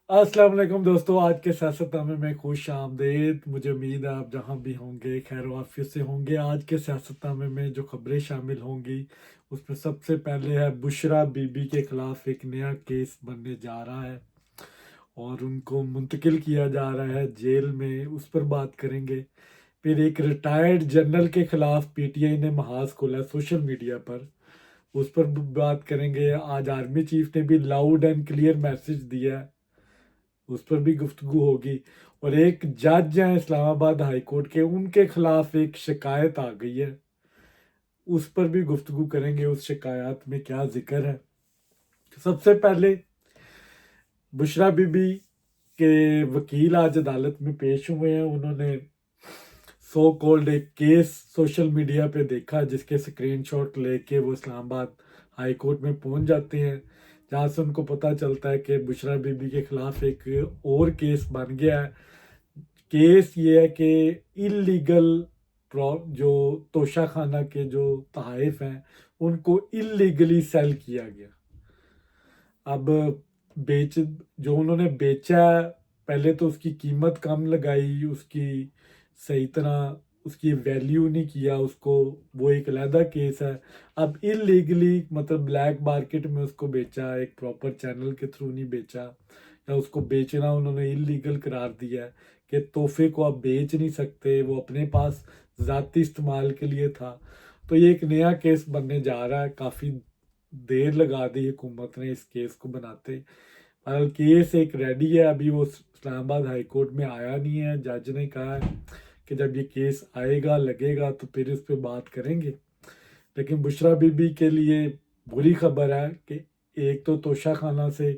अस्सलाम वालेकुम दोस्तों, आज के सियासतनामे में खुश आमदीद। मुझे उम्मीद है आप जहां भी होंगे खैर वाफियत से होंगे। आज के सियासतनामे में जो खबरें शामिल होंगी उसमें सबसे पहले है बुशरा बीबी के खिलाफ एक नया केस बनने जा रहा है और उनको मुंतकिल किया जा रहा है जेल में, उस पर बात करेंगे। फिर एक रिटायर्ड जनरल के खिलाफ पीटीआई ने महाज खोला सोशल मीडिया पर, उस पर बात करेंगे। आज आर्मी चीफ ने भी लाउड एंड क्लियर मैसेज दिया है, उस पर भी गुफ्तगू होगी। और एक जज हैं इस्लामाबाद हाई कोर्ट के, उनके खिलाफ एक शिकायत आ गई है, उस पर भी गुफ्तगू करेंगे, उस शिकायत में क्या जिक्र है। सबसे पहले बुशरा बीबी के वकील आज अदालत में पेश हुए हैं। उन्होंने सो कॉल्ड एक केस सोशल मीडिया पे देखा जिसके स्क्रीनशॉट लेके वो इस्लामाबाद हाई कोर्ट में पहुंच जाते हैं, जहाँ से उनको पता चलता है कि बुशरा बीबी के खिलाफ एक और केस बन गया है। केस ये है कि इलीगल जो तोशा खाना के जो तहाइफ हैं उनको इलीगली सेल किया गया। अब बेच जो उन्होंने बेचा है, पहले तो उसकी कीमत कम लगाई, उसकी सही तरह उसकी वैल्यू नहीं किया उसको, वो एक अलहदा केस है। अब इलीगली मतलब ब्लैक मार्केट में उसको बेचा, एक प्रॉपर चैनल के थ्रू नहीं बेचा, या उसको बेचना उन्होंने इलीगल करार दिया है कि तोहफे को आप बेच नहीं सकते, वो अपने पास ज़ाती इस्तेमाल के लिए था। तो ये एक नया केस बनने जा रहा है। काफ़ी देर लगा दी हुकूमत ने इस केस को बनाते। बहरहाल केस एक रेडी है, अभी वो इस्लामाबाद हाई कोर्ट में आया नहीं है। जज ने कहा है कि जब ये केस आएगा लगेगा तो फिर इस पे बात करेंगे। लेकिन बुशरा बीबी के लिए बुरी खबर है कि एक तो तोशा खाना से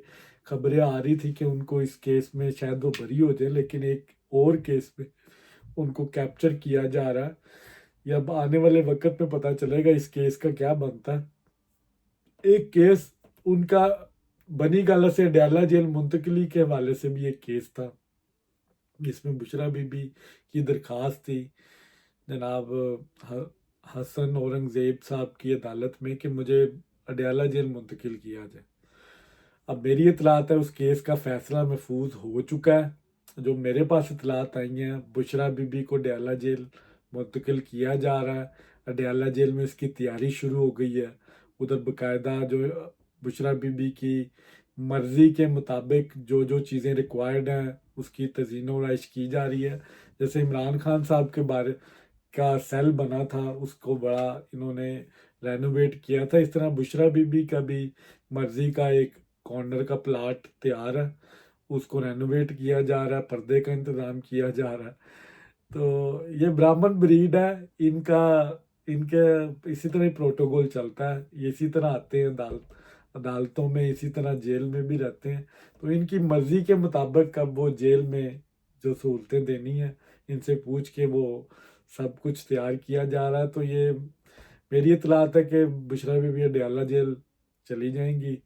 खबरें आ रही थी कि उनको इस केस में शायद वो बरी हो जाए, लेकिन एक और केस में उनको कैप्चर किया जा रहा है। ये अब आने वाले वक्त में पता चलेगा इस केस का क्या बनता है। एक केस उनका बनी गाला से डयाला जेल मुंतकली के हवाले से भी एक केस था, जिसमें बुशरा बीबी की दरखास्त थी जनाब हसन औरंगजेब साहब की अदालत में कि मुझे अडयाला जेल मुंतकिल किया जाए। अब मेरी इतलात है उस केस का फैसला महफूज हो चुका है। जो मेरे पास इतलात आई हैं, बुशरा बीबी को अडयाला जेल मुंतकिल किया जा रहा है। अडयाला जेल में इसकी तैयारी शुरू हो गई है। उधर बाकायदा जो बुशरा बीबी की मर्ज़ी के मुताबिक जो जो चीज़ें रिक्वायर्ड हैं उसकी तज़ीन व आराइश की जा रही है। जैसे इमरान खान साहब के बारे का सेल बना था, उसको बड़ा इन्होंने रेनोवेट किया था, इस तरह बुशरा बीबी का भी मर्ज़ी का एक कॉर्नर का प्लाट तैयार है, उसको रेनोवेट किया जा रहा है, पर्दे का इंतज़ाम किया जा रहा है। तो ये ब्राह्मण ब्रीड है, इनका इनके इसी तरह ही प्रोटोकॉल चलता है। ये इसी तरह आते हैं अदालतों में, इसी तरह जेल में भी रहते हैं। तो इनकी मर्ज़ी के मुताबिक अब वो जेल में जो सहूलतें देनी है इनसे पूछ के वो सब कुछ तैयार किया जा रहा है। तो ये मेरी इतलात है कि बुशरा बीबी अडयाला जेल चली जाएंगी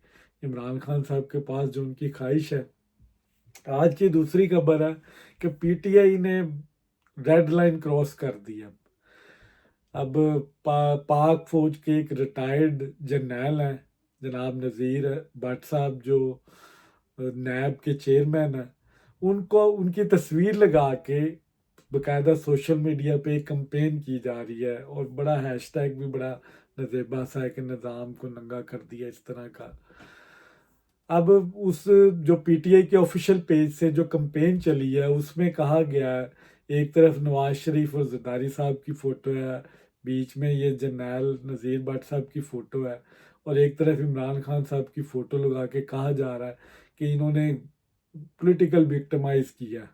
इमरान खान साहब के पास, जो उनकी ख्वाहिश है। आज की दूसरी खबर है कि पीटीआई ने रेड लाइन क्रॉस कर दी है। अब पाक फौज के एक रिटायर्ड जर्नैल हैं जनाब नज़ीर भट्ट साहब, जो नैब के चेयरमैन हैं, उनको उनकी तस्वीर लगा के बकायदा सोशल मीडिया पे कंपेन की जा रही है, और बड़ा हैशटैग भी बड़ा नजेबा सा है कि निज़ाम को नंगा कर दिया, इस तरह का। अब उस जो पीटीआई के ऑफिशियल पेज से जो कंपेन चली है उसमें कहा गया है, एक तरफ नवाज शरीफ और जरदारी साहब की फ़ोटो है, बीच में ये जर्नैल नज़ीर भट्ट साहब की फ़ोटो है, और एक तरफ इमरान खान साहब की फ़ोटो लगा के कहा जा रहा है कि इन्होंने पॉलिटिकल विक्टिमाइज किया।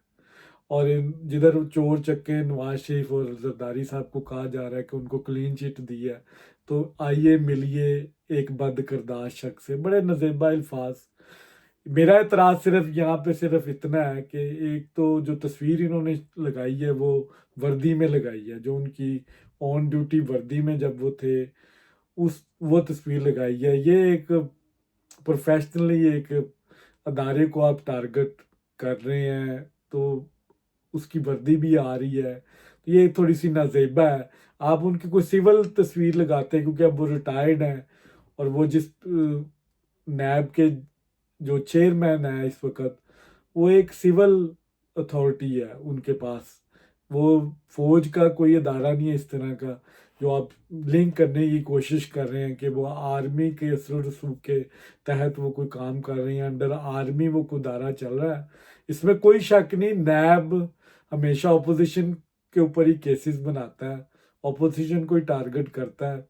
और जिधर चोर चक्के नवाज शरीफ और जरदारी साहब को कहा जा रहा है कि उनको क्लीन चिट दी है, तो आइए मिलिए एक बद किरदार शख्स से, बड़े नजेबा अल्फाज। मेरा एतराज़ सिर्फ यहाँ पे सिर्फ इतना है कि एक तो जो तस्वीर इन्होंने लगाई है वो वर्दी में लगाई है, जो उनकी ऑन ड्यूटी वर्दी में जब वो थे उस वो तस्वीर लगाई है। ये एक प्रोफेशनली एक अदारे को आप टारगेट कर रहे हैं, तो उसकी वर्दी भी आ रही है, तो ये थोड़ी सी नाजेबा है। आप उनकी कोई सिविल तस्वीर लगाते हैं, क्योंकि अब वो रिटायर्ड हैं, और वो जिस नैब के जो चेयरमैन है इस वक्त, وہ ایک सिविल अथॉरिटी है उनके पास, वो फौज का कोई अदारा नहीं है इस तरह का जो आप लिंक करने की कोशिश कर रहे हैं कि वो आर्मी के असर रसूख के तहत वो कोई काम कर रहे हैं, अंडर आर्मी वो कोई अदारा चल रहा है। इसमें कोई शक नहीं, नैब हमेशा अपोजिशन के ऊपर ही केसेस बनाता है, अपोजिशन को ही टारगेट करता है,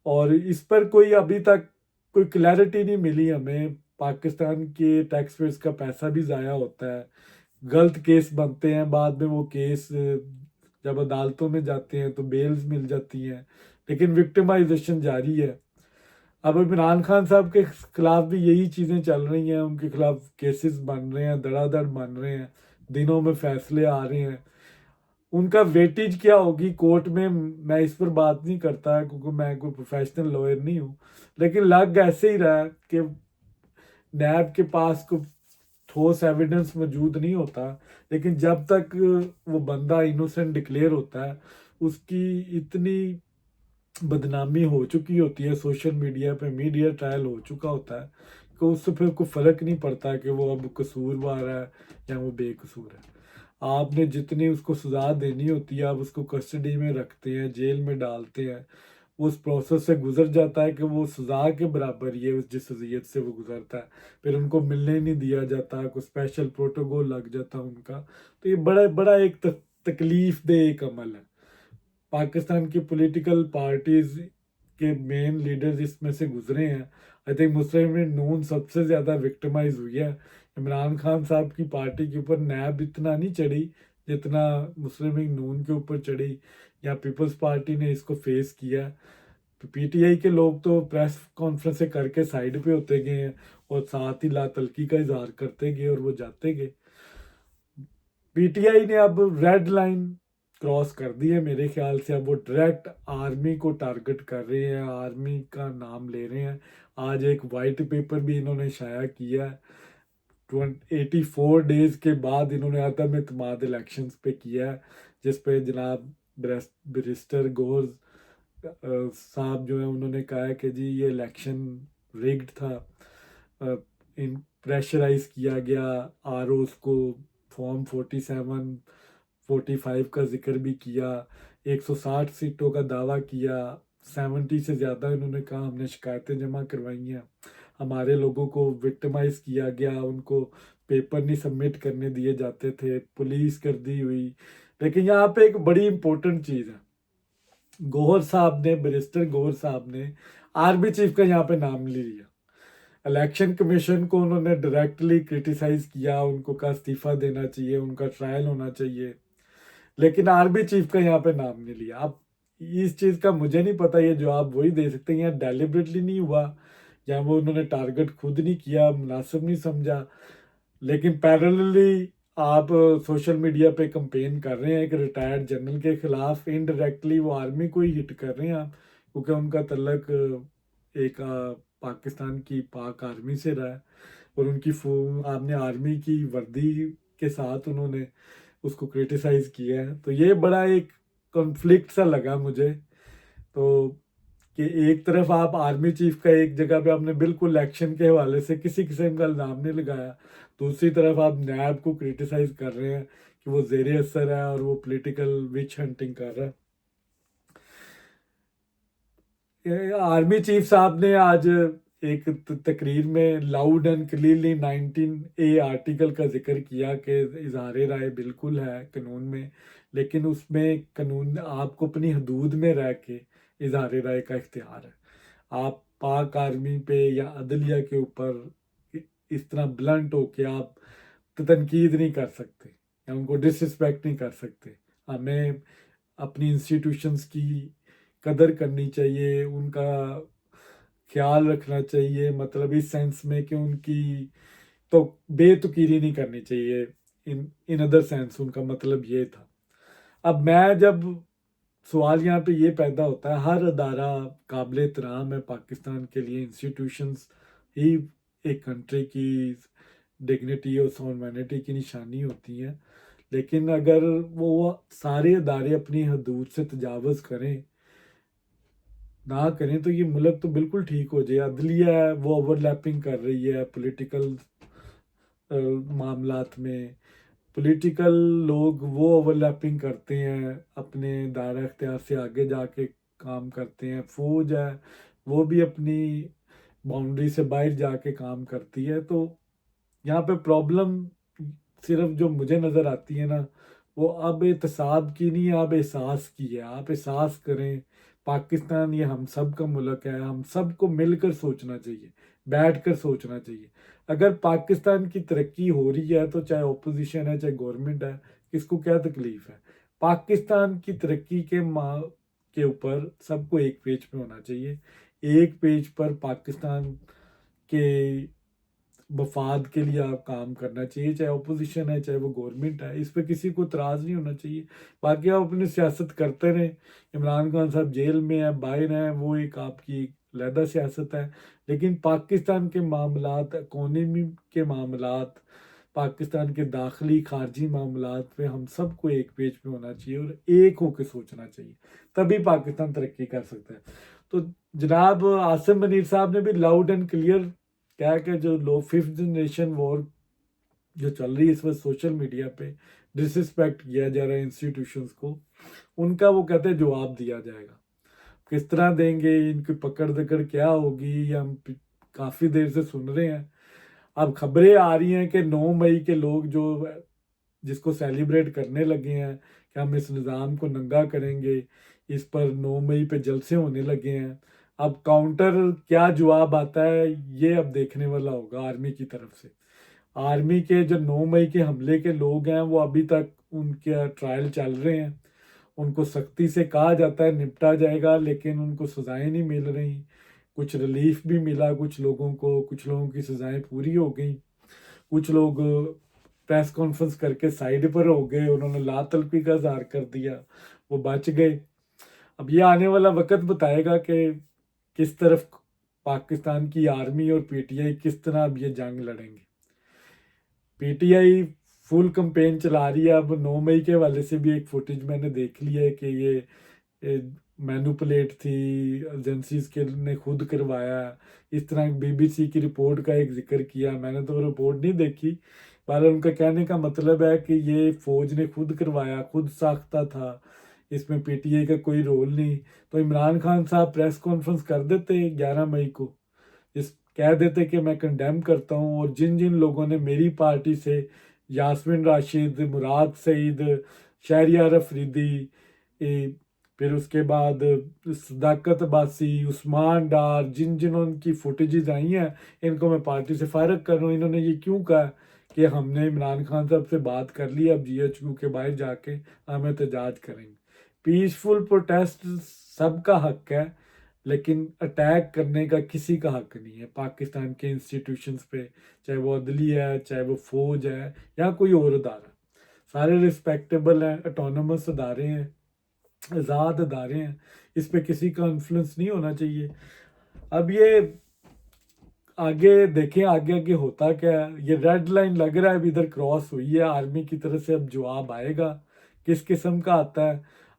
और इस पर कोई अभी तक कोई क्लैरिटी नहीं मिली हमें। पाकिस्तान के टैक्स पेयर्स का पैसा भी ज़ाया होता है, गलत केस बनते हैं, बाद में वो केस जब अदालतों में जाते हैं तो बेल्स मिल जाती हैं, लेकिन विक्टिमाइजेशन जारी है। अब इमरान खान साहब के खिलाफ भी यही चीज़ें चल रही हैं, उनके खिलाफ केसेस बन रहे हैं, धड़ाधड़ बन रहे हैं, दिनों में फैसले आ रहे हैं। उनका वेटेज क्या होगी कोर्ट में, मैं इस पर बात नहीं करता क्योंकि मैं कोई प्रोफेशनल लॉयर नहीं हूँ, लेकिन लग ऐसे ही रहा है कि नैब के पास कोई ठोस एविडेंस मौजूद नहीं होता, लेकिन जब तक वो बंदा इनोसेंट डिक्लेयर होता है, उसकी इतनी बदनामी हो चुकी होती है सोशल मीडिया पे, मीडिया ट्रायल हो चुका होता है कि उससे फिर कोई फ़र्क नहीं पड़ता कि वो अब कसूरवार है या वो बेकसूर है। आपने जितनी उसको सज़ा देनी होती है आप उसको कस्टडी में रखते हैं, जेल में डालते हैं, वो उस प्रोसेस से गुजर जाता है कि वो सज़ा के बराबर ही है उस जिस अजियत से वो गुजरता है, फिर उनको मिलने नहीं दिया जाता, कोई स्पेशल प्रोटोकॉल लग जाता उनका। तो ये बड़ा बड़ा एक तकलीफ दे एक अमल है। पाकिस्तान की पॉलिटिकल पार्टीज के मेन लीडर्स इसमें से गुजरे हैं। आई थिंक मुस्लिम नून सबसे ज़्यादा विक्टिमाइज हुई है। इमरान खान साहब की पार्टी के ऊपर नैब इतना नहीं चढ़ी जितना मुस्लिम लीग नून के ऊपर चढ़ी, या पीपल्स पार्टी ने इसको फेस किया। पीटीआई के लोग तो प्रेस कॉन्फ्रेंस करके साइड पे होते गए हैं और साथ ही लातलकी का इजहार करते गए और वो जाते गए। पीटीआई ने अब रेड लाइन क्रॉस कर दी है मेरे ख्याल से, अब वो डायरेक्ट आर्मी को टारगेट कर रहे हैं, आर्मी का नाम ले रहे हैं। आज एक वाइट पेपर भी इन्होंने शाया किया है, 84 डेज के बाद इन्होंने अदम इत्मीनान इलेक्शंस पे किया है, जिस पे जनाब बैरिस्टर गौहर साहब जो है उन्होंने कहा है कि जी ये इलेक्शन रिग्ड था, इन प्रेशराइज किया गया, आरओस को फॉर्म 47 45 का जिक्र भी किया, 160 सीटों का दावा किया, 70 से ज़्यादा इन्होंने कहा हमने शिकायतें जमा करवाई हैं, हमारे लोगों को विक्टिमाइज किया गया, उनको पेपर नहीं सबमिट करने दिए जाते थे, पुलिस कर दी हुई। लेकिन यहाँ पे एक बड़ी इंपॉर्टेंट चीज़ है, गौहर साहब ने, बैरिस्टर गौहर साहब ने आर्मी चीफ का यहाँ पे नाम नहीं लिया। इलेक्शन कमीशन को उन्होंने डायरेक्टली क्रिटिसाइज किया, उनको कहा इस्तीफा देना चाहिए, उनका ट्रायल होना चाहिए, लेकिन आर्मी चीफ का यहाँ पे नाम नहीं लिया। अब इस चीज़ का मुझे नहीं पता, ये जवाब वही दे सकते हैं, यहाँ डेलिबरेटली नहीं हुआ या वो उन्होंने टारगेट खुद नहीं किया, मुनासिब नहीं समझा, लेकिन पैरेलली आप सोशल मीडिया पे कंपेन कर रहे हैं एक रिटायर्ड जनरल के खिलाफ, इनडायरेक्टली वो आर्मी को ही हिट कर रहे हैं आप, क्योंकि उनका तल्लक एक पाकिस्तान की पाक आर्मी से रहा है और उनकी आपने आर्मी की वर्दी के साथ उन्होंने उसको क्रिटिसाइज किया है। तो ये बड़ा एक कॉन्फ्लिक्ट सा लगा मुझे, तो कि एक तरफ आप आर्मी चीफ का एक जगह पे आपने बिल्कुल इलेक्शन के हवाले से किसी किस्म का इल्ज़ाम नहीं लगाया, दूसरी तरफ आप नैब को क्रिटिसाइज कर रहे हैं कि वो ज़ेर असर है और वो पॉलिटिकल विच हंटिंग कर रहा है। आर्मी चीफ साहब ने आज एक तकरीर में loud and clearly 19A article का जिक्र किया कि इजहार राय बिल्कुल है कानून में, लेकिन उसमें कानून आपको अपनी हदूद में रह के इजहार राय का इख्तियार है। आप पाक आर्मी पे या अदलिया के ऊपर इस तरह ब्लंट होके आप तनकीद नहीं कर सकते या उनको डिसरिस्पेक्ट नहीं कर सकते। हमें अपनी इंस्टीट्यूशंस की कदर करनी चाहिए, उनका ख्याल रखना चाहिए, मतलब इस सेंस में कि उनकी तो बेतुकीरी नहीं करनी चाहिए, इन अदर सेंस उनका मतलब ये था। अब मैं जब सवाल यहाँ पे ये पैदा होता है, हर अदारा काबिल एहतराम है पाकिस्तान के लिए, इंस्टीट्यूशंस ही एक कंट्री की डिग्निटी और सॉवरेनिटी की निशानी होती हैं, लेकिन अगर वो सारे अदारे अपनी हदूद से तजावज़ करें ना करें तो ये मुल्क तो बिल्कुल ठीक हो जाए। अदलिया है वो ओवरलैपिंग कर रही है, पॉलिटिकल معاملات میں، پولیٹیکل لوگ وہ اوور لیپنگ کرتے ہیں، اپنے دائرہ اختیار سے آگے جا کے کام کرتے ہیں، فوج ہے وہ بھی اپنی باؤنڈری سے باہر جا کے کام کرتی ہے. تو یہاں پہ پرابلم صرف جو مجھے نظر آتی ہے نا، وہ اب احتساب کی نہیں ہے، اب احساس کی ہے. آپ احساس کریں، پاکستان یہ ہم سب کا ملک ہے، ہم سب کو مل کر سوچنا چاہیے، بیٹھ کر سوچنا چاہیے. اگر پاکستان کی ترقی ہو رہی ہے تو چاہے اپوزیشن ہے چاہے گورنمنٹ ہے، کس کو کیا تکلیف ہے؟ پاکستان کی ترقی کے اوپر سب کو ایک پیج پہ ہونا چاہیے. ایک پیج پر پاکستان کے مفاد کے لیے آپ کام کرنا چاہیے، چاہے اپوزیشن ہے چاہے وہ گورنمنٹ ہے، اس پہ کسی کو اعتراض نہیں ہونا چاہیے. باقی آپ اپنی سیاست کرتے رہیں. عمران خان صاحب جیل میں ہیں، باہر ہیں، وہ ایک آپ کی علیحدہ سیاست ہے. لیکن پاکستان کے معاملات، اکانومی کے معاملات، پاکستان کے داخلی خارجی معاملات پہ ہم سب کو ایک پیج پہ ہونا چاہیے اور ایک ہو کے سوچنا چاہیے، تبھی پاکستان ترقی کر سکتا ہے. تو جناب عاصم منیر صاحب نے بھی لاؤڈ اینڈ کلیئر کیا کہ جو لو ففتھ جنریشن وار جو چل رہی ہے اس وقت سوشل میڈیا پہ، ڈس رسپیکٹ کیا جا رہا ہے انسٹیٹیوشنس کو، ان کا وہ کہتے ہیں جواب دیا جائے گا. کس طرح دیں گے، ان کی پکڑ دکڑ کیا ہوگی، یہ ہم کافی دیر سے سن رہے ہیں. اب خبریں آ رہی ہیں کہ 9 مئی کے لوگ جو جس کو سیلیبریٹ کرنے لگے ہیں کہ ہم اس نظام کو ننگا کریں گے، اس پر 9 مئی پہ جلسے ہونے لگے ہیں. اب کاؤنٹر کیا جواب آتا ہے یہ اب دیکھنے والا ہوگا آرمی کی طرف سے. آرمی کے جو 9 مئی کے حملے کے لوگ ہیں وہ ابھی تک ان کے ٹرائل چل رہے ہیں. ان کو سختی سے کہا جاتا ہے نپٹا جائے گا، لیکن ان کو سزائیں نہیں مل رہی. کچھ ریلیف بھی ملا کچھ لوگوں کو، کچھ لوگوں کی سزائیں پوری ہو گئیں، کچھ لوگ پریس کانفرنس کر کے سائڈ پر ہو گئے، انہوں نے لا طلبی کا اظہار کر دیا، وہ بچ گئے. اب یہ آنے والا وقت بتائے گا کہ کس طرف پاکستان کی آرمی اور پی ٹی آئی کس طرح اب یہ جنگ لڑیں گے. P T I full campaign چلا رہی ہے. اب 9 مئی کے حوالے سے بھی ایک فوٹیج میں نے دیکھ لی ہے کہ یہ مینوپولیٹ تھی، ایجنسیز کے نے خود کروایا. اس طرح بی بی سی کی رپورٹ کا ایک ذکر کیا، میں نے تو رپورٹ نہیں دیکھی، پر ان کا کہنے کا مطلب ہے کہ یہ فوج نے خود کروایا، خود ساختہ تھا، اس میں پی ٹی آئی کا کوئی رول نہیں. تو عمران خان صاحب پریس کانفرنس کر دیتے 11 مئی کو، اس کہہ دیتے کہ میں کنڈیم کرتا ہوں، اور جن جن لوگوں نے میری پارٹی سے یاسمین راشد، مراد سعید، شہریار افریدی، پھر اس کے بعد صداقت عباسی، عثمان ڈار، جن جنہوں کی فوٹیجز آئی ہیں ان کو میں پارٹی سے فارغ کر رہا ہوں. انہوں نے یہ کیوں کہا کہ ہم نے عمران خان صاحب سے بات کر لی، اب جی ایچ کیو کے باہر جا کے ہم احتجاج کریں گے. پیسفل پروٹیسٹ سب کا حق ہے، لیکن اٹیک کرنے کا کسی کا حق نہیں ہے پاکستان کے انسٹیٹیوشنز پہ، چاہے وہ عدلیہ ہے، چاہے وہ فوج ہے یا کوئی اور ادارہ. سارے رسپیکٹیبل ہیں، اٹونومس ادارے ہیں، آزاد ادارے ہیں، اس پہ کسی کا انفلوئنس نہیں ہونا چاہیے. اب یہ آگے دیکھیں آگے آگے ہوتا کیا ہے. یہ ریڈ لائن لگ رہا ہے ابھی ادھر کراس ہوئی ہے آرمی کی طرف سے. اب جواب آئے گا کس قسم کا آتا ہے.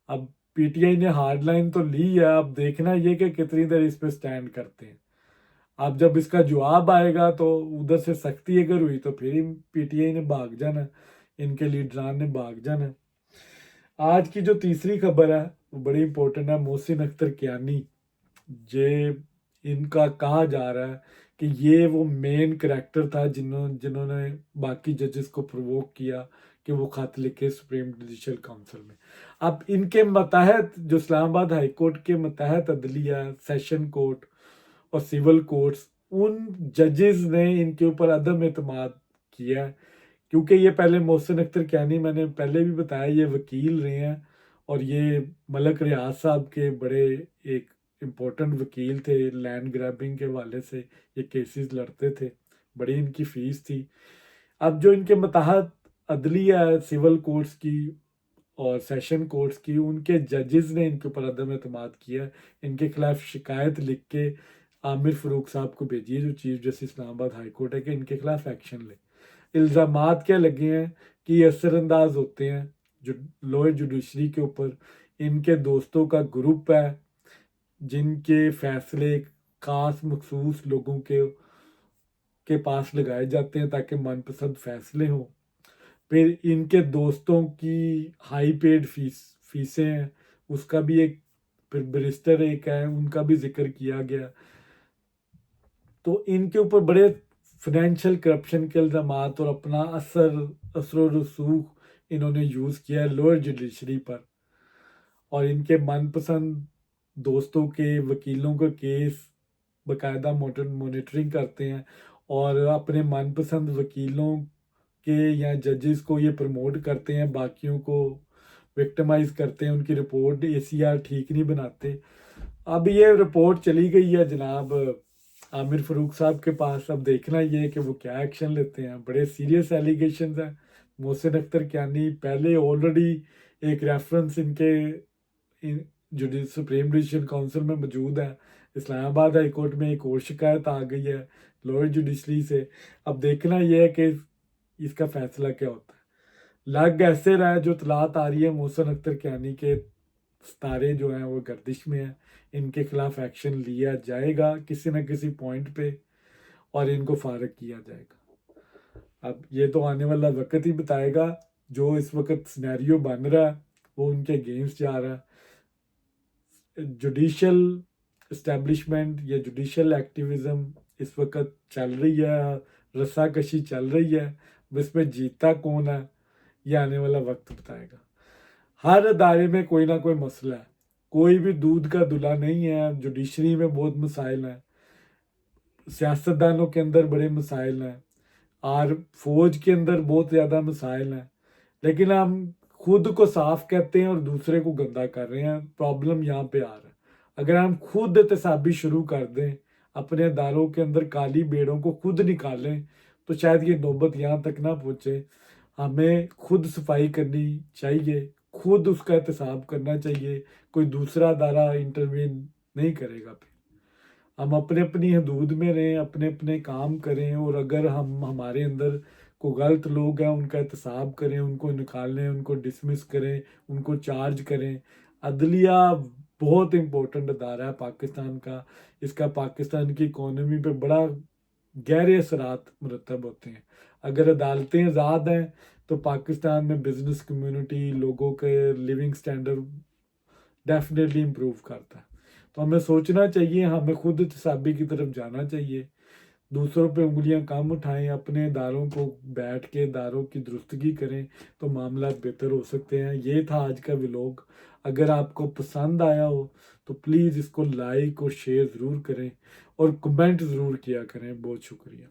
اب پی ٹی آئی نے ہارڈ لائن تو لی ہے، اب دیکھنا یہ کہ کتنی دیر اس پہ سٹینڈ کرتے ہیں. اب جب اس کا جواب آئے گا تو ادھر سے سختی اگر ہوئی تو پھر پی ٹی آئی نے بھاگ جانا، ان کے لیڈران نے بھاگ جانا. آج کی جو تیسری خبر ہے وہ بڑی امپورٹنٹ ہے. محسن اختر کیانی، یہ ان کا کہا جا رہا ہے کہ یہ وہ مین کریکٹر تھا جنہوں نے باقی ججز کو پرووک کیا کہ وہ خط لکھے سپریم جوڈیشل کونسل میں. اب ان کے متحد جو اسلام آباد ہائی کورٹ کے متحد عدلیہ، سیشن کورٹ اور سول کورٹس، ان ججز نے ان کے اوپر عدم اعتماد کیا ہے. کیونکہ یہ پہلے محسن اختر کیانی، میں نے پہلے بھی بتایا، یہ وکیل رہے ہیں اور یہ ملک ریاض صاحب کے بڑے ایک امپورٹنٹ وکیل تھے. لینڈ گریبنگ کے حوالے سے یہ کیسز لڑتے تھے، بڑی ان کی فیس تھی. اب جو ان کے متحد عدلیہ ہے، سول کورٹس کی اور سیشن کورٹس کی، ان کے ججز نے ان کے اوپر عدم اعتماد کیا. ان کے خلاف شکایت لکھ کے عامر فاروق صاحب کو بھیجی ہے جو چیف جسٹس اسلام آباد ہائی کورٹ ہے، کہ ان کے خلاف ایکشن لے. الزامات کیا لگے ہیں کہ یہ اثر انداز ہوتے ہیں جو لوئر جوڈیشری کے اوپر. ان کے دوستوں کا گروپ ہے جن کے فیصلے خاص مخصوص لوگوں کے کے پاس لگائے جاتے ہیں تاکہ من پسند فیصلے ہوں. پھر ان کے دوستوں کی ہائی پیڈ فیسیں ہیں، اس کا بھی ایک، پھر بیرسٹر ایک ہے ان کا بھی ذکر کیا گیا. تو ان کے اوپر بڑے فائنینشیل کرپشن کے الزامات اور اپنا اثر و رسوخ انہوں نے یوز کیا ہے لوئر جوڈیشری پر. اور ان کے من پسند دوستوں کے وکیلوں کا کیس باقاعدہ مانیٹرنگ کرتے ہیں، اور اپنے من پسند وکیلوں کے یا ججز کو یہ پروموٹ کرتے ہیں، باقیوں کو وکٹمائز کرتے ہیں، ان کی رپورٹ ACR ٹھیک نہیں بناتے. اب یہ رپورٹ چلی گئی ہے جناب عامر فاروق صاحب کے پاس. اب دیکھنا یہ ہے کہ وہ کیا ایکشن لیتے ہیں. بڑے سیریس ایلیگیشنز ہیں. محسن اختر کیانی پہلے آلریڈی ایک ریفرنس ان کے سپریم جوڈیشل کونسل میں موجود ہے. اسلام آباد ہائی کورٹ میں ایک اور شکایت آ گئی ہے لوئر جوڈیشری سے. اب دیکھنا یہ ہے کہ اس کا فیصلہ کیا ہوتا ہے. لگ ایسے رہا ہے جو اطلاعات آ رہی ہے محسن اختر کیانی کے ستارے جو ہیں وہ گردش میں ہیں. ان کے خلاف ایکشن لیا جائے گا کسی نہ کسی پوائنٹ پہ، اور ان کو فارغ کیا جائے گا. اب یہ تو آنے والا وقت ہی بتائے گا. جو اس وقت سینیریو بن رہا ہے وہ ان کے اگینسٹ جا رہا ہے. جوڈیشل اسٹیبلشمنٹ یا جوڈیشل ایکٹیویزم اس وقت چل رہی ہے، رسا کشی چل رہی ہے. اس میں جیتا کون ہے یہ آنے والا وقت بتائے گا. ہر ادارے میں کوئی نہ کوئی مسئلہ ہے، کوئی بھی دودھ کا دلہا نہیں ہے. جوڈیشری میں بہت مسائل ہیں، سیاستدانوں کے اندر بڑے مسائل ہیں، اور فوج کے اندر بہت زیادہ مسائل ہیں. لیکن ہم خود کو صاف کہتے ہیں اور دوسرے کو گندا کر رہے ہیں. پرابلم یہاں پہ آ رہا ہے. اگر ہم خود احتسابی شروع کر دیں، اپنے اداروں کے اندر کالی بیڑوں کو خود نکالیں، تو شاید یہ نوبت یہاں تک نہ پہنچے. ہمیں خود صفائی کرنی چاہیے، خود اس کا احتساب کرنا چاہیے. کوئی دوسرا ادارہ انٹروین نہیں کرے گا. پھر ہم اپنے اپنی حدود میں رہیں، اپنے اپنے کام کریں، اور اگر ہمارے اندر کوئی غلط لوگ ہیں ان کا احتساب کریں، ان کو نکالیں، ان کو ڈسمس کریں، ان کو چارج کریں. عدلیہ بہت امپورٹنٹ ادارہ ہے پاکستان کا. اس کا پاکستان کی اکانومی پہ بڑا گہرے اثرات مرتب ہوتے ہیں. اگر عدالتیں آزاد ہیں تو پاکستان میں بزنس کمیونٹی، لوگوں کے لیونگ سٹینڈرڈ ڈیفینیٹلی امپروو کرتا ہے. تو ہمیں سوچنا چاہیے، ہمیں خود احتسابی کی طرف جانا چاہیے. دوسروں پہ انگلیاں کم اٹھائیں، اپنے اداروں کو بیٹھ کے اداروں کی درستگی کریں تو معاملات بہتر ہو سکتے ہیں. یہ تھا آج کا ولاگ. اگر آپ کو پسند آیا ہو تو پلیز اس کو لائک اور شیئر ضرور کریں، اور کمنٹ ضرور کیا کریں. بہت شکریہ.